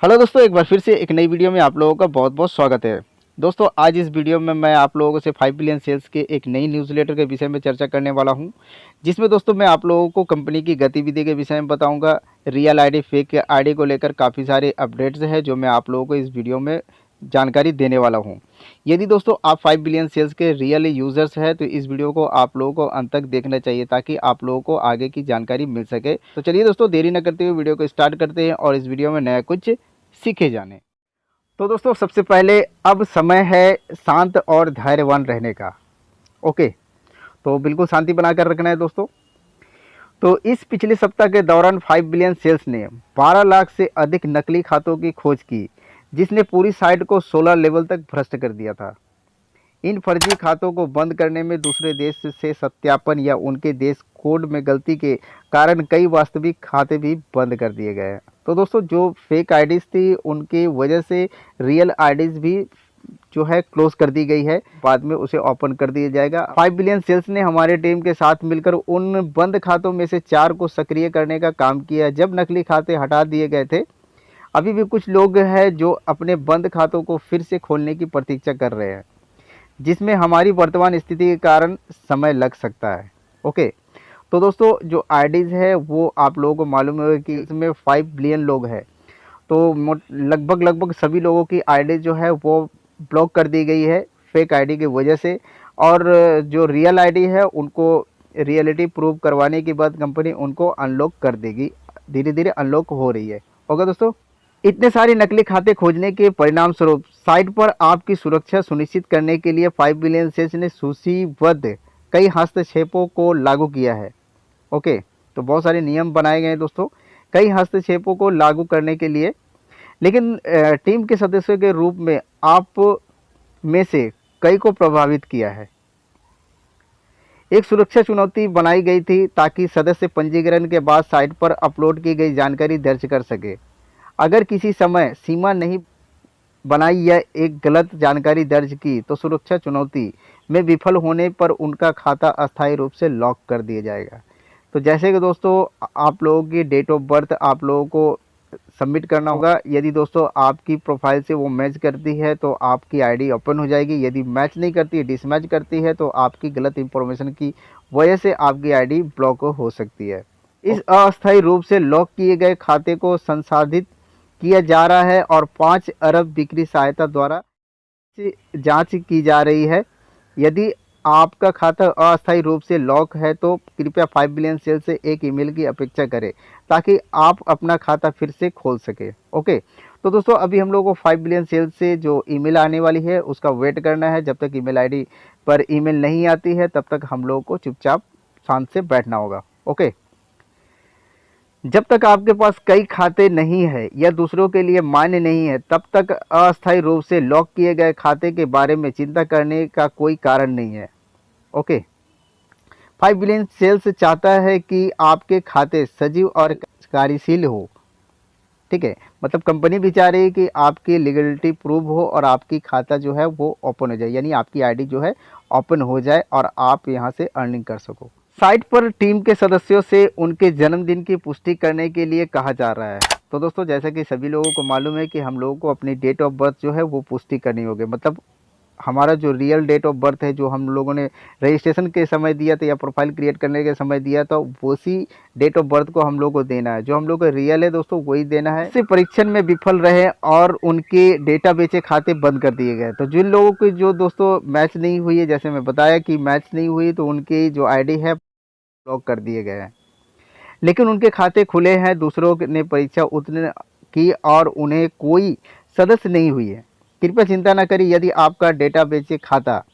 Hello दोस्तों, एक बार फिर से एक नई वीडियो में आप लोगों का बहुत बहुत स्वागत है। दोस्तों, आज इस वीडियो में मैं आप लोगों से 5 बिलियन सेल्स के एक नई न्यूज़लेटर के विषय में चर्चा करने वाला हूं, जिसमें दोस्तों मैं आप लोगों को कंपनी की गतिविधि के विषय में बताऊंगा। रियल आईडी फेक आईडी को लेकर काफ़ी सारे अपडेट्स हैं जो मैं आप लोगों को इस वीडियो में जानकारी देने वाला हूं। यदि दोस्तों आप 5 बिलियन सेल्स के रियल यूज़र्स हैं तो इस वीडियो को आप लोगों को अंत तक देखना चाहिए ताकि आप लोगों को आगे की जानकारी मिल सके। तो चलिए दोस्तों, देरी न करते हुए वीडियो को स्टार्ट करते हैं और इस वीडियो में नया कुछ सीखे जाने। तो दोस्तों, सबसे पहले अब समय है शांत और धैर्यवान रहने का। ओके, तो बिल्कुल शांति बनाकर रखना है दोस्तों। तो इस पिछले सप्ताह के दौरान 5 बिलियन सेल्स ने 12 लाख से अधिक नकली खातों की खोज की, जिसने पूरी साइट को 16 लेवल तक भ्रष्ट कर दिया था। इन फर्जी खातों को बंद करने में दूसरे देश से सत्यापन या उनके देश कोड में गलती के कारण कई वास्तविक खाते भी बंद कर दिए गए हैं। तो दोस्तों, जो फेक आईडीज़ थी उनकी वजह से रियल आईडीज़ भी जो है क्लोज कर दी गई है, बाद में उसे ओपन कर दिया जाएगा। 5 बिलियन सेल्स ने हमारे टीम के साथ मिलकर उन बंद खातों में से 4 को सक्रिय करने का काम किया जब नकली खाते हटा दिए गए थे। अभी भी कुछ लोग हैं जो अपने बंद खातों को फिर से खोलने की प्रतीक्षा कर रहे हैं, जिसमें हमारी वर्तमान स्थिति के कारण समय लग सकता है। ओके, तो दोस्तों, जो आईडीज़ है वो आप लोगों को मालूम होगा कि इसमें 5 बिलियन लोग हैं, तो लगभग सभी लोगों की आईडी जो है वो ब्लॉक कर दी गई है फेक आईडी की वजह से। और जो रियल आईडी है उनको रियलिटी प्रूव करवाने के बाद कंपनी उनको अनलॉक कर देगी। धीरे धीरे अनलॉक हो रही है। ओके दोस्तों, इतने सारे नकली खाते खोजने के परिणाम स्वरूप साइट पर आपकी सुरक्षा सुनिश्चित करने के लिए 5 बिलियन सेल्स ने सूचीबद्ध कई हस्तक्षेपों को लागू किया है। ओके, तो बहुत सारे नियम बनाए गए हैं दोस्तों कई हस्तक्षेपों को लागू करने के लिए। लेकिन टीम के सदस्यों के रूप में आप में से कई को प्रभावित किया है। एक सुरक्षा चुनौती बनाई गई थी ताकि सदस्य पंजीकरण के बाद साइट पर अपलोड की गई जानकारी दर्ज कर सके। अगर किसी समय सीमा नहीं बनाई या एक गलत जानकारी दर्ज की तो सुरक्षा चुनौती में विफल होने पर उनका खाता अस्थायी रूप से लॉक कर दिया जाएगा। तो जैसे कि दोस्तों, आप लोगों की डेट ऑफ बर्थ आप लोगों को सबमिट करना होगा। यदि दोस्तों आपकी प्रोफाइल से वो मैच करती है तो आपकी आईडी ओपन हो जाएगी। यदि मैच नहीं करती है, डिसमैच करती है, तो आपकी गलत इंफॉर्मेशन की वजह से आपकी आईडी ब्लॉक हो सकती है। इस अस्थायी रूप से लॉक किए गए खाते को संसाधित किया जा रहा है और 5 अरब बिक्री सहायता द्वारा जांच की जा रही है। यदि आपका खाता अस्थायी रूप से लॉक है तो कृपया 5 बिलियन सेल से एक ईमेल की अपेक्षा करें ताकि आप अपना खाता फिर से खोल सके। ओके, तो दोस्तों अभी हम लोगों को 5 बिलियन सेल से जो ईमेल आने वाली है उसका वेट करना है। जब तक ईमेल आईडी पर ईमेल नहीं आती है तब तक हम लोगों को चुपचाप शांत से बैठना होगा। ओके, जब तक आपके पास कई खाते नहीं है या दूसरों के लिए मान्य नहीं है तब तक अस्थायी रूप से लॉक किए गए खाते के बारे में चिंता करने का कोई कारण नहीं है। ओके, 5 बिलियन सेल्स चाहता है कि आपके खाते सजीव और कार्यशील हो। ठीक है, मतलब कंपनी भी चाह रही है कि आपकी लीगलिटी प्रूव हो और आपकी खाता जो है वो ओपन हो जाए, यानी आपकी आईडी जो है ओपन हो जाए और आप यहां से अर्निंग कर सको। साइट पर टीम के सदस्यों से उनके जन्मदिन की पुष्टि करने के लिए कहा जा रहा है। तो दोस्तों, जैसा कि सभी लोगों को मालूम है कि हम लोगों को अपनी डेट ऑफ बर्थ जो है वो पुष्टि करनी होगी। मतलब हमारा जो रियल डेट ऑफ बर्थ है जो हम लोगों ने रजिस्ट्रेशन के समय दिया था या प्रोफाइल क्रिएट करने के समय दिया था, उसी डेट ऑफ बर्थ को हम लोग को देना है। जो हम लोग को रियल है दोस्तों वही देना है। इस परीक्षण में विफल रहे और उनके डेटा बेचे खाते बंद कर दिए गए। तो जिन लोगों की जो दोस्तों मैच नहीं हुई है, जैसे मैं बताया कि मैच नहीं हुई, तो उनकी जो आईडी है ब्लॉक कर दिए गए हैं। लेकिन उनके खाते खुले हैं, दूसरों ने परीक्षा उत्तीर्ण की और उन्हें कोई सदस्य नहीं हुई है। कृपया चिंता न करें यदि आपका डेटाबेस खाता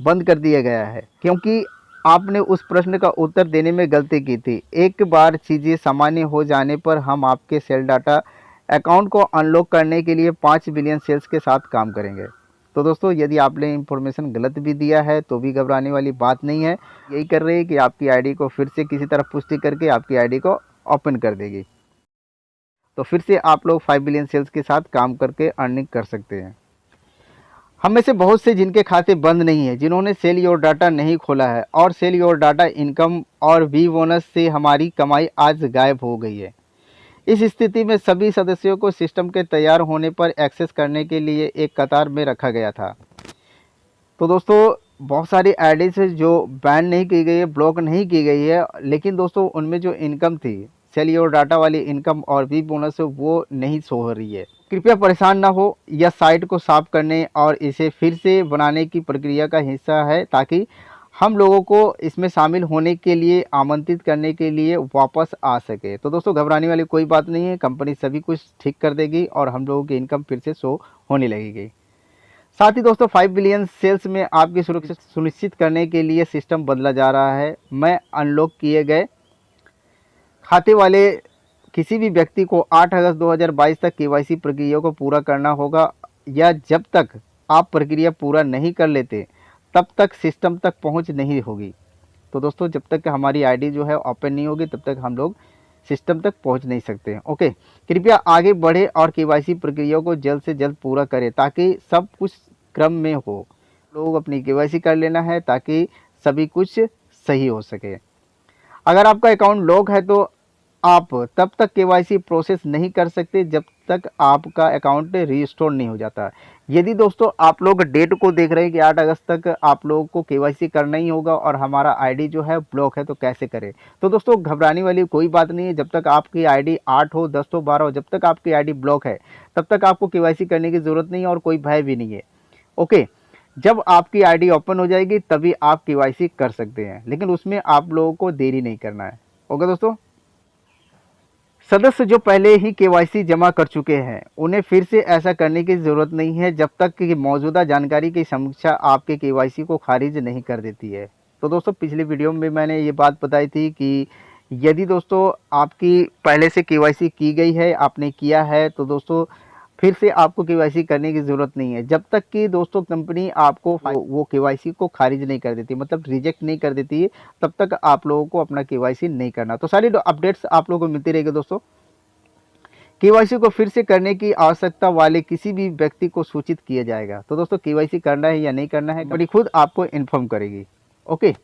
बंद कर दिया गया है, क्योंकि आपने उस प्रश्न का उत्तर देने में गलती की थी। एक बार चीज़ें सामान्य हो जाने पर हम आपके सेल डाटा अकाउंट को अनलॉक करने के लिए 5 बिलियन सेल्स के साथ काम करेंगे। तो दोस्तों, यदि आपने इंफॉर्मेशन गलत भी दिया है तो भी घबराने वाली बात नहीं है। यही कर रही है कि आपकी आईडी को फिर से किसी तरह पुष्टि करके आपकी आईडी को ओपन कर देगी। तो फिर से आप लोग 5 बिलियन सेल्स के साथ काम करके अर्निंग कर सकते हैं। हम में से बहुत से जिनके खाते बंद नहीं है, जिन्होंने सेल योर डाटा नहीं खोला है और सेल योर डाटा इनकम और वी बोनस से हमारी कमाई आज गायब हो गई है। इस स्थिति में सभी सदस्यों को सिस्टम के तैयार होने पर एक्सेस करने के लिए एक कतार में रखा गया था। तो दोस्तों बहुत सारी आईडीज है जो बैन नहीं की गई है, ब्लॉक नहीं की गई है, लेकिन दोस्तों उनमें जो इनकम थी, सेल और डाटा वाली इनकम और भी बोनस है, वो नहीं शो हो रही है। कृपया परेशान ना हो, यह साइट को साफ करने और इसे फिर से बनाने की प्रक्रिया का हिस्सा है, ताकि हम लोगों को इसमें शामिल होने के लिए आमंत्रित करने के लिए वापस आ सके। तो दोस्तों घबराने वाली कोई बात नहीं है, कंपनी सभी कुछ ठीक कर देगी और हम लोगों की इनकम फिर से शो होने लगेगी। साथ ही दोस्तों 5 बिलियन सेल्स में आपकी सुरक्षा सुनिश्चित करने के लिए सिस्टम बदला जा रहा है। मैं अनलॉक किए गए खाते वाले किसी भी व्यक्ति को 8 अगस्त 2022 तक केवाईसी प्रक्रिया को पूरा करना होगा, या जब तक आप प्रक्रिया पूरा नहीं कर लेते तब तक सिस्टम तक पहुंच नहीं होगी। तो दोस्तों जब तक हमारी आईडी जो है ओपन नहीं होगी तब तक हम लोग सिस्टम तक पहुंच नहीं सकते हैं। ओके, कृपया आगे बढ़े और केवाईसी प्रक्रिया को जल्द से जल्द पूरा करें ताकि सब कुछ क्रम में हो। लोग अपनी केवाईसी कर लेना है ताकि सभी कुछ सही हो सके। अगर आपका अकाउंट लॉक है तो आप तब तक केवाईसी प्रोसेस नहीं कर सकते जब तक आपका अकाउंट रीस्टोर नहीं हो जाता। यदि दोस्तों आप लोग डेट को देख रहे हैं कि 8 अगस्त तक आप लोगों को केवाईसी करना ही होगा और हमारा आईडी जो है ब्लॉक है, तो कैसे करें? तो दोस्तों घबराने वाली कोई बात नहीं है। जब तक आपकी आईडी 8 हो, 10 हो, 12 हो, जब तक आपकी आईडी ब्लॉक है तब तक आपको केवाईसी करने की ज़रूरत नहीं है और कोई भय भी नहीं है। ओके, जब आपकी आईडी ओपन हो जाएगी तभी आप केवाईसी कर सकते हैं, लेकिन उसमें आप लोगों को देरी नहीं करना है। ओके दोस्तों, सदस्य जो पहले ही केवाईसी जमा कर चुके हैं उन्हें फिर से ऐसा करने की ज़रूरत नहीं है जब तक कि मौजूदा जानकारी की समीक्षा आपके केवाईसी को खारिज नहीं कर देती है। तो दोस्तों पिछली वीडियो में मैंने ये बात बताई थी कि यदि दोस्तों आपकी पहले से केवाईसी की गई है, आपने किया है, तो दोस्तों फिर से आपको केवाईसी करने की ज़रूरत नहीं है जब तक कि दोस्तों कंपनी आपको वो केवाईसी को खारिज नहीं कर देती, मतलब रिजेक्ट नहीं कर देती है, तब तक आप लोगों को अपना केवाईसी नहीं करना। तो सारी अपडेट्स आप लोगों को मिलती रहेगी दोस्तों। केवाईसी को फिर से करने की आवश्यकता वाले किसी भी व्यक्ति को सूचित किया जाएगा। तो दोस्तों केवाईसी करना है या नहीं करना है कंपनी खुद आपको इन्फॉर्म करेगी। ओके,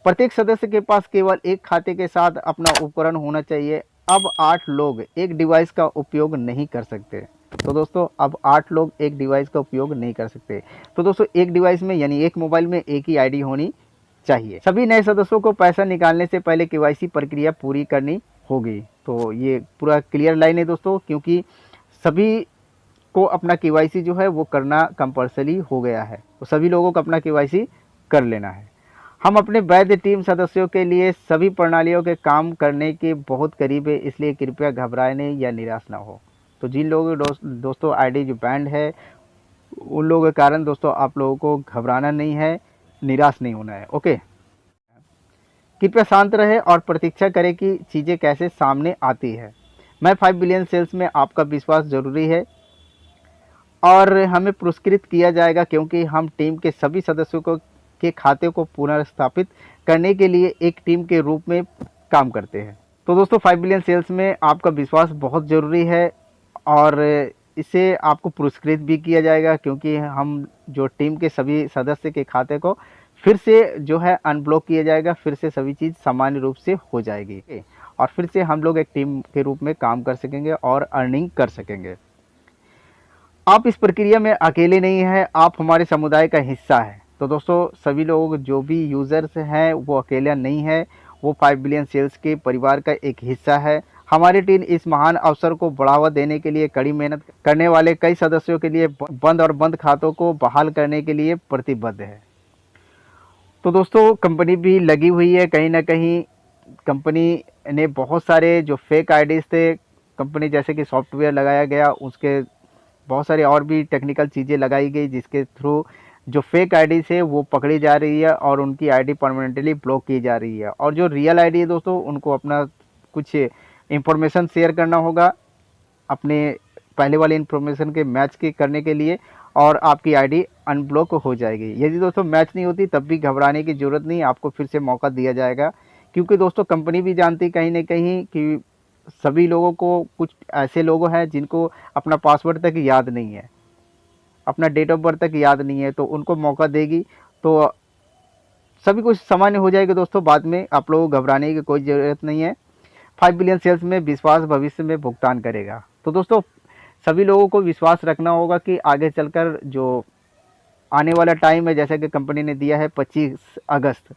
प्रत्येक सदस्य के पास केवल एक खाते के साथ अपना उपकरण होना चाहिए। अब 8 लोग एक डिवाइस का उपयोग नहीं कर सकते। तो दोस्तों अब 8 लोग एक डिवाइस का उपयोग नहीं कर सकते। तो दोस्तों एक डिवाइस में यानी एक मोबाइल में एक ही आईडी होनी चाहिए। सभी नए सदस्यों को पैसा निकालने से पहले केवाईसी प्रक्रिया पूरी करनी होगी। तो ये पूरा क्लियर लाइन है दोस्तों, क्योंकि सभी को अपना केवाईसी जो है वो करना कंपलसरी हो गया है, तो सभी लोगों को अपना केवाईसी कर लेना है। हम अपने वैध टीम सदस्यों के लिए सभी प्रणालियों के काम करने के बहुत करीब है, इसलिए कृपया घबराने या निराश ना हो। तो जिन लोगों दोस्तों आईडी जो बैंड है उन लोगों के कारण दोस्तों आप लोगों को घबराना नहीं है, निराश नहीं होना है। ओके, कृपया शांत रहे और प्रतीक्षा करें कि चीज़ें कैसे सामने आती है। मैं 5 बिलियन सेल्स में आपका विश्वास ज़रूरी है और हमें पुरस्कृत किया जाएगा क्योंकि हम टीम के सभी सदस्यों को के खाते को पुनर्स्थापित करने के लिए एक टीम के रूप में काम करते हैं। तो दोस्तों 5 बिलियन सेल्स में आपका विश्वास बहुत ज़रूरी है और इसे आपको पुरस्कृत भी किया जाएगा क्योंकि हम जो टीम के सभी सदस्य के खाते को फिर से जो है अनब्लॉक किया जाएगा, फिर से सभी चीज़ सामान्य रूप से हो जाएगी और फिर से हम लोग एक टीम के रूप में काम कर सकेंगे और अर्निंग कर सकेंगे। आप इस प्रक्रिया में अकेले नहीं हैं, आप हमारे समुदाय का हिस्सा हैं। तो दोस्तों सभी लोग जो भी यूज़र्स हैं वो अकेला नहीं है, वो 5 बिलियन सेल्स के परिवार का एक हिस्सा है। हमारी टीम इस महान अवसर को बढ़ावा देने के लिए कड़ी मेहनत करने वाले कई सदस्यों के लिए बंद खातों को बहाल करने के लिए प्रतिबद्ध है। तो दोस्तों कंपनी भी लगी हुई है, कहीं ना कहीं कंपनी ने बहुत सारे जो फेक आईडीज़ थे, कंपनी जैसे कि सॉफ्टवेयर लगाया गया, उसके बहुत सारी और भी टेक्निकल चीज़ें लगाई गई जिसके थ्रू जो फेक आईडी है वो पकड़ी जा रही है और उनकी आईडी परमानेंटली ब्लॉक की जा रही है। और जो रियल आईडी है दोस्तों उनको अपना कुछ इंफॉर्मेशन शेयर करना होगा अपने पहले वाले इंफॉर्मेशन के मैच के करने के लिए और आपकी आईडी अनब्लॉक हो जाएगी। यदि दोस्तों मैच नहीं होती तब भी घबराने की ज़रूरत नहीं, आपको फिर से मौका दिया जाएगा क्योंकि दोस्तों कंपनी भी जानती कहीं ना कहीं कि सभी लोगों को कुछ ऐसे लोग हैं जिनको अपना पासवर्ड तक याद नहीं है, अपना डेट ऑफ बर्थ तक याद नहीं है, तो उनको मौका देगी तो सभी कुछ सामान्य हो जाएगा दोस्तों। बाद में आप लोगों को घबराने की कोई ज़रूरत नहीं है। 5 बिलियन सेल्स में विश्वास भविष्य में भुगतान करेगा। तो दोस्तों सभी लोगों को विश्वास रखना होगा कि आगे चलकर जो आने वाला टाइम है, जैसा कि कंपनी ने दिया है 25 अगस्त,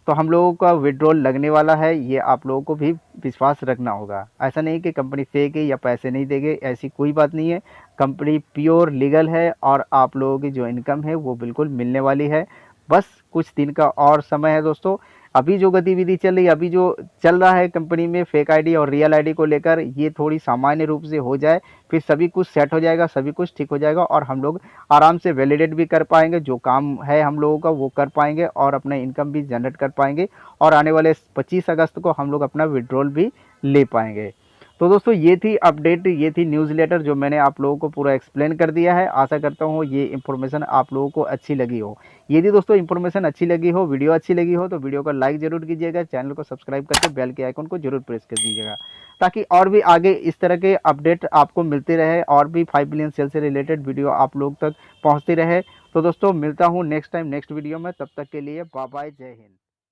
तो हम लोगों का विड्रॉल लगने वाला है, ये आप लोगों को भी विश्वास रखना होगा। ऐसा नहीं कि कंपनी फेक है या पैसे नहीं देंगे, ऐसी कोई बात नहीं है। कंपनी प्योर लीगल है और आप लोगों की जो इनकम है वो बिल्कुल मिलने वाली है। बस कुछ दिन का और समय है दोस्तों। अभी जो गतिविधि चल रही है, अभी जो चल रहा है कंपनी में फेक आईडी और रियल आईडी को लेकर, ये थोड़ी सामान्य रूप से हो जाए, फिर सभी कुछ सेट हो जाएगा, सभी कुछ ठीक हो जाएगा और हम लोग आराम से वैलिडेट भी कर पाएंगे, जो काम है हम लोगों का वो कर पाएंगे और अपना इनकम भी जनरेट कर पाएंगे और आने वाले 25 अगस्त को हम लोग अपना विड्रॉल भी ले पाएंगे। तो दोस्तों ये थी अपडेट, ये थी न्यूज़ लेटर जो मैंने आप लोगों को पूरा एक्सप्लेन कर दिया है। आशा करता हूँ ये इन्फॉर्मेशन आप लोगों को अच्छी लगी हो। यदि दोस्तों इन्फॉर्मेशन अच्छी लगी हो, वीडियो अच्छी लगी हो, तो वीडियो को लाइक ज़रूर कीजिएगा, चैनल को सब्सक्राइब करके बेल के आइकन को जरूर प्रेस कर दीजिएगा, ताकि और भी आगे इस तरह के अपडेट आपको मिलते रहे और भी 5 बिलियन सेल से रिलेटेड वीडियो आप लोग तक पहुँचती रहे। तो दोस्तों मिलता हूँ नेक्स्ट टाइम नेक्स्ट वीडियो में, तब तक के लिए बाय बाय, जय हिंद।